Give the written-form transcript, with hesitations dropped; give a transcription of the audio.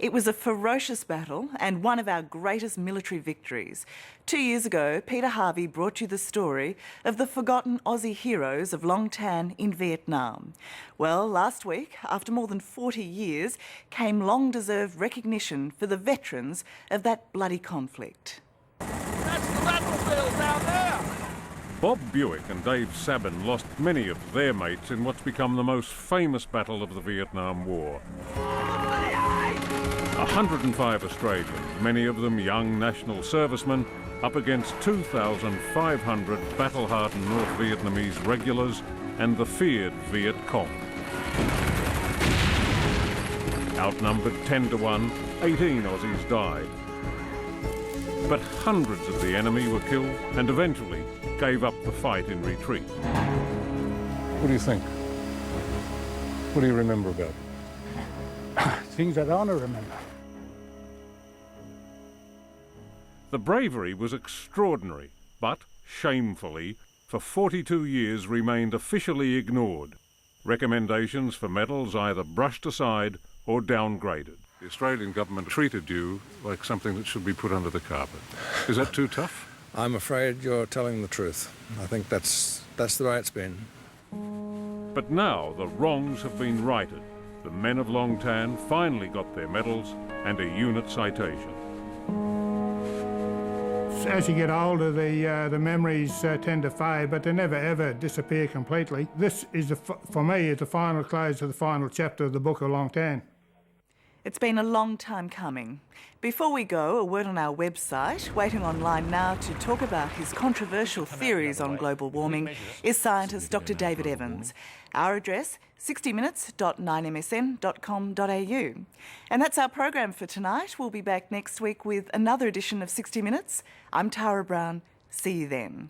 It was a ferocious battle and one of our greatest military victories. 2 years ago, Peter Harvey brought you the story of the forgotten Aussie heroes of Long Tan in Vietnam. Well, last week, after more than 40 years, came long-deserved recognition for the veterans of that bloody conflict. That's the battlefield down there! Bob Buick and Dave Sabin lost many of their mates in what's become the most famous battle of the Vietnam War. 105 Australians, many of them young national servicemen, up against 2,500 battle-hardened North Vietnamese regulars and the feared Viet Cong. Outnumbered 10 to 1, 18 Aussies died. But hundreds of the enemy were killed and eventually gave up the fight in retreat. What do you think? What do you remember about it? Things I don't remember. The bravery was extraordinary, but shamefully, for 42 years remained officially ignored. Recommendations for medals either brushed aside or downgraded. The Australian government treated you like something that should be put under the carpet. Is that too tough? I'm afraid you're telling the truth. I think that's the way it's been. But now the wrongs have been righted. The men of Long Tan finally got their medals and a unit citation. As you get older, the memories tend to fade, but they never ever disappear completely. This is, for me, is the final close of the final chapter of the Book of Long Tan. It's been a long time coming. Before we go, a word on our website. Waiting online now to talk about his controversial theories on global warming is scientist Dr. David Evans. Our address, 60minutes.9msn.com.au. And that's our program for tonight. We'll be back next week with another edition of 60 Minutes. I'm Tara Brown. See you then.